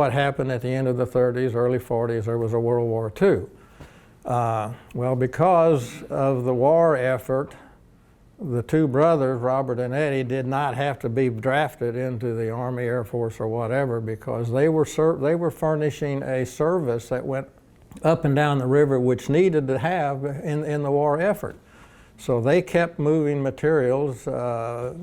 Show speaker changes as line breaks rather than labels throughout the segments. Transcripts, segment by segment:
what happened at the end of the 30s, early 40s, there was a World War II. Well, because of the war effort, the two brothers, Robert and Eddie, did not have to be drafted into the Army, Air Force, or whatever, because they were furnishing a service that went up and down the river, which needed to have in the war effort. So they kept moving materials. I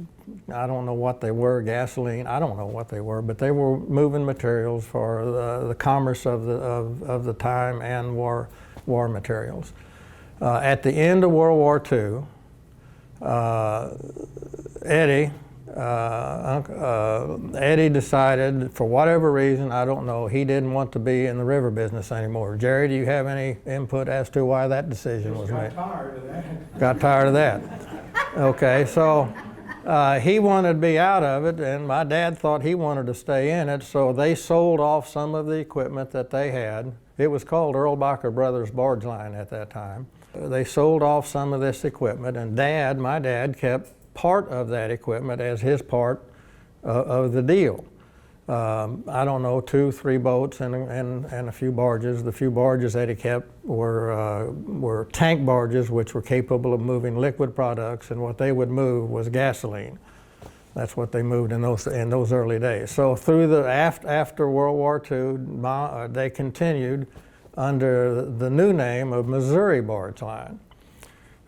don't know what they were, gasoline. I don't know what they were, but they were moving materials for the commerce of the time and war materials. At the end of World War II, Eddie decided, for whatever reason, I don't know, he didn't want to be in the river business anymore. Jerry, do you have any input as to why that decision was made?
Got tired of that.
Got tired of that. Okay, so he wanted to be out of it, and my dad thought he wanted to stay in it, so they sold off some of the equipment that they had. It was called Erlbacher Brothers Barge Line at that time. They sold off some of this equipment, and my dad kept part of that equipment as his part of the deal. I don't know, 2, 3 boats and a few barges. The few barges that he kept were tank barges, which were capable of moving liquid products, and what they would move was gasoline. That's what they moved in those early days. So through after World War II, they continued under the new name of Missouri Barge Line.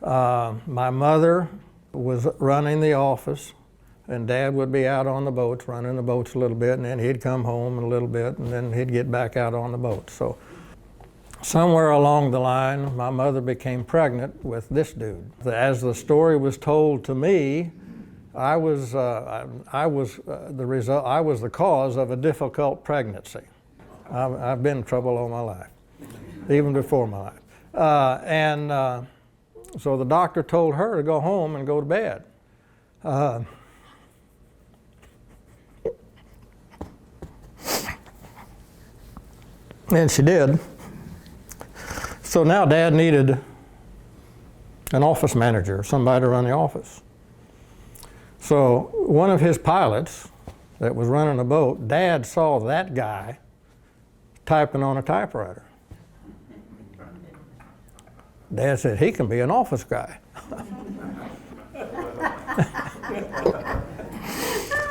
My mother was running the office, and Dad would be out on the boats, running the boats a little bit, and then he'd come home a little bit, and then he'd get back out on the boat. So somewhere along the line, my mother became pregnant with this dude. As the story was told to me, I was the cause of a difficult pregnancy. I've been in trouble all my life, even before my life. So the doctor told her to go home and go to bed. And she did. So now Dad needed an office manager, somebody to run the office. So one of his pilots that was running a boat, Dad saw that guy typing on a typewriter. Dad said, he can be an office guy.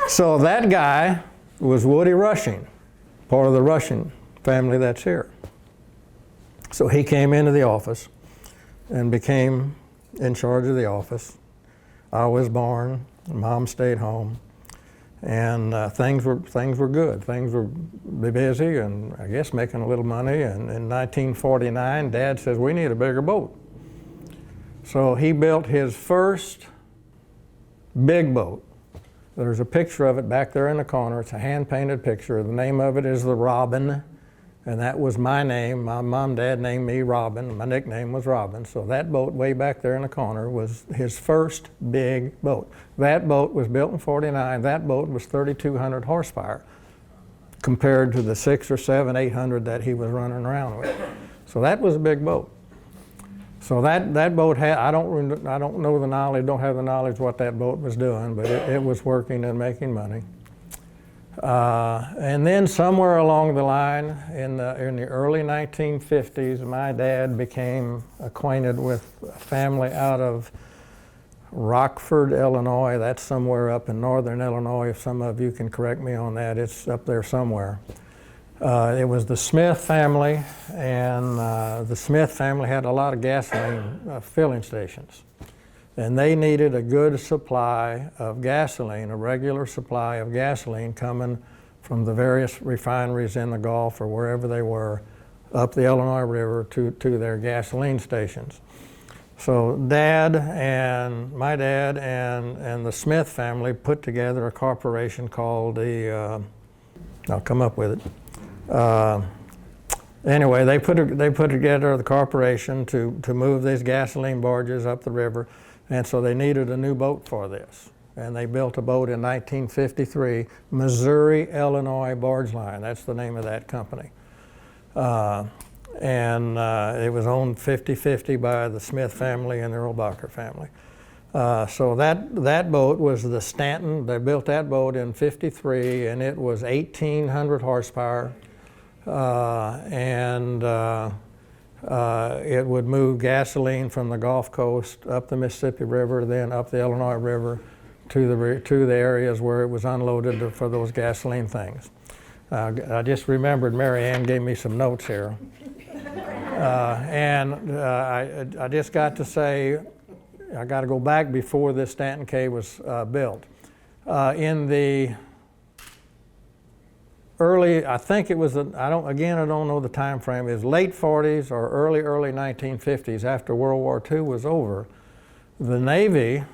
So that guy was Woody Rushing, part of the Rushing family that's here. So he came into the office and became in charge of the office. I was born, Mom stayed home, and things were good. Things were busy, and I guess making a little money. And in 1949, Dad says, we need a bigger boat. So he built his first big boat. There's a picture of it back there in the corner. It's a hand-painted picture. The name of it is the Robin, and that was my name. My mom and dad named me Robin. My nickname was Robin. So that boat way back there in the corner was his first big boat. That boat was built in '49. That boat was 3,200 horsepower compared to the 600 or 700, 800 that he was running around with. So that was a big boat. So that boat had, I don't know the knowledge, don't have the knowledge what that boat was doing, but it was working and making money. And then somewhere along the line in the early 1950s, my dad became acquainted with a family out of Rockford, Illinois. That's somewhere up in northern Illinois. If some of you can correct me on that, it's up there somewhere. It was the Smith family, and the Smith family had a lot of gasoline filling stations. And they needed a good supply of gasoline, a regular supply of gasoline coming from the various refineries in the Gulf or wherever they were up the Illinois River to their gasoline stations. So my dad and the Smith family put together a corporation called the, I'll come up with it. Anyway, they put together the corporation to move these gasoline barges up the river. And so they needed a new boat for this. And they built a boat in 1953, Missouri, Illinois Barge Line. That's the name of that company. It was owned 50-50 by the Smith family and the Erlbacher family. So that boat was the Stanton. They built that boat in '53, and it was 1,800 horsepower. and it would move gasoline from the Gulf Coast up the Mississippi River, then up the Illinois River to the areas where it was unloaded for those gasoline things. I just remembered Mary Ann gave me some notes here. I just got to say, I got to go back before this Stanton K was built. In the early, I think it was, I don't know the time frame, it was late 40s or early 1950s, after World War II was over, the Navy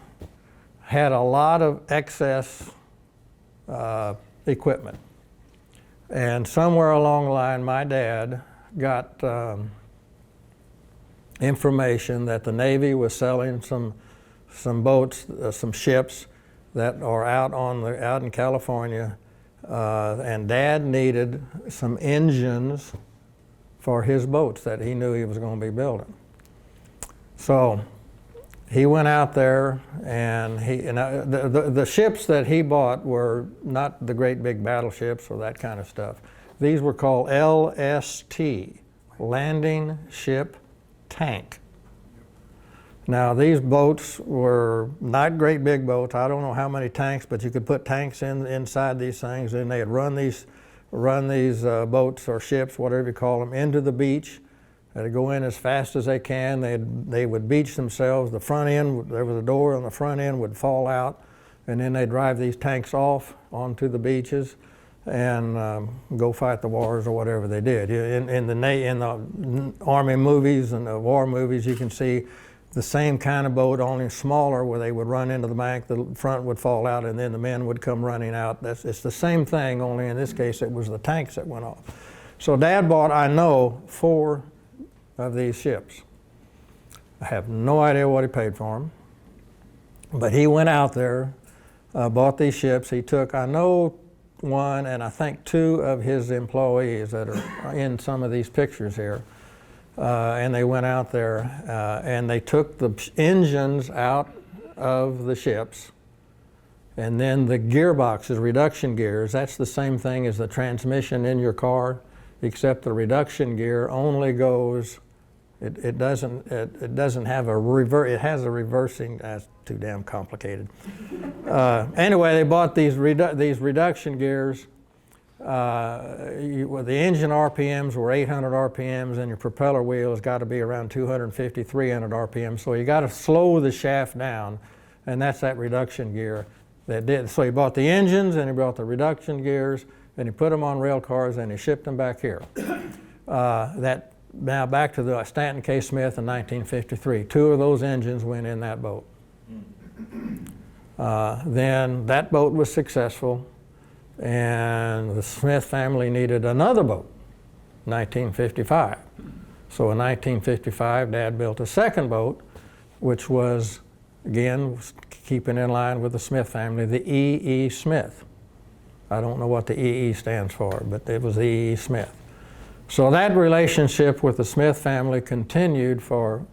had a lot of excess equipment. And somewhere along the line, my dad got information that the Navy was selling some boats, some ships that are out in California, and Dad needed some engines for his boats that he knew he was going to be building. So he went out there, and the ships that he bought were not the great big battleships or that kind of stuff. These were called LST, Landing Ship Tank. Now these boats were not great big boats. I don't know how many tanks, but you could put tanks inside these things, and they'd run these boats or ships, whatever you call them, into the beach. They'd go in as fast as they can. They would beach themselves. The front end, there was a door on the front end, would fall out, and then they'd drive these tanks off onto the beaches and go fight the wars or whatever they did. In the Army movies and the war movies, you can see the same kind of boat, only smaller, where they would run into the bank, the front would fall out, and then the men would come running out. It's the same thing, only in this case it was the tanks that went off. So Dad bought, I know, 4 of these ships. I have no idea what he paid for them, but he went out there, bought these ships. He took, I know, 1 and I think 2 of his employees that are in some of these pictures here. And they went out there and they took the engines out of the ships, and then the gearboxes, reduction gears, that's the same thing as the transmission in your car, except the reduction gear only goes, it doesn't have a reverse, it has a reversing, that's too damn complicated. Anyway, they bought these reduction gears. The engine RPMs were 800 RPMs, and your propeller wheel has got to be around 250, 300 RPMs. So you got to slow the shaft down, and that's that reduction gear that did. So he bought the engines, and he bought the reduction gears, and he put them on rail cars, and he shipped them back here. Now back to the Stanton K. Smith in 1953. 2 of those engines went in that boat. Then that boat was successful, and the Smith family needed another boat, 1955. So in 1955, Dad built a second boat, which was, again, keeping in line with the Smith family, the E.E. Smith. I don't know what the E.E. stands for, but it was the E.E. Smith. So that relationship with the Smith family continued for,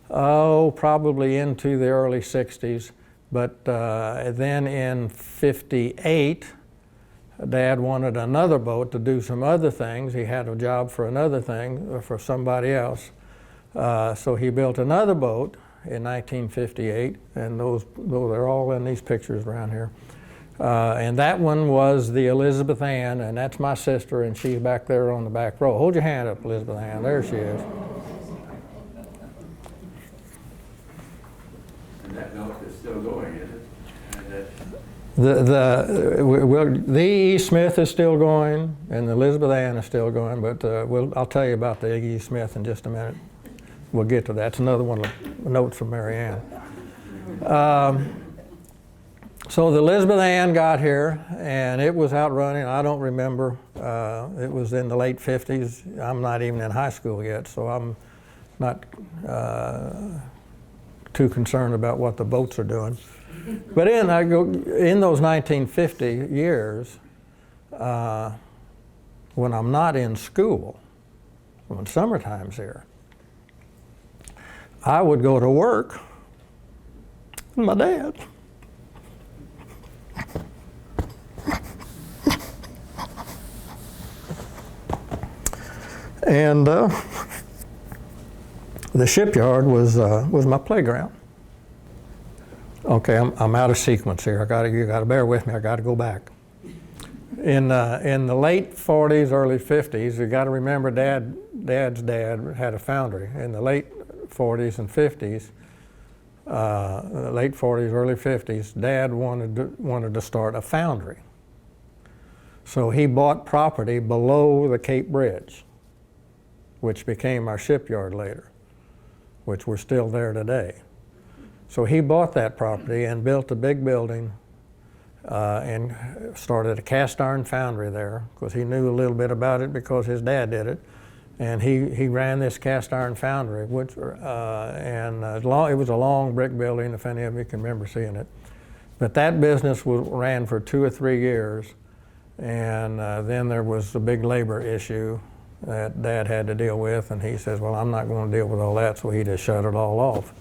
probably into the early 60s. But then in 58, Dad wanted another boat to do some other things. He had a job for another thing, for somebody else. So he built another boat in 1958, and they're all in these pictures around here. And that one was the Elizabeth Ann, and that's my sister, and she's back there on the back row. Hold your hand up, Elizabeth Ann. There she is.
And that boat is still going, is it?
The E. Smith is still going, and the Elizabeth Ann is still going, but I'll tell you about the E. Smith in just a minute. We'll get to that. It's another one of the notes from Mary Ann. So the Elizabeth Ann got here, and it was out running. I don't remember. It was in the late 50s. I'm not even in high school yet, so I'm not too concerned about what the boats are doing. But in those 1950 years, when I'm not in school, when summertime's here, I would go to work with my dad. And the shipyard was my playground. Okay, I'm out of sequence here. You got to bear with me. I got to go back. In the late 40s, early 50s, you got to remember Dad's dad had a foundry. In the late 40s and 50s, late 40s, early 50s, Dad wanted to start a foundry. So he bought property below the Cape Bridge, which became our shipyard later, which we're still there today. So he bought that property and built a big building and started a cast iron foundry there, because he knew a little bit about it because his dad did it. And he ran this cast iron foundry, which, it was a long brick building, if any of you can remember seeing it. But that business ran for 2 or 3 years, and then there was the big labor issue that Dad had to deal with, and he says, well, I'm not going to deal with all that, so he just shut it all off.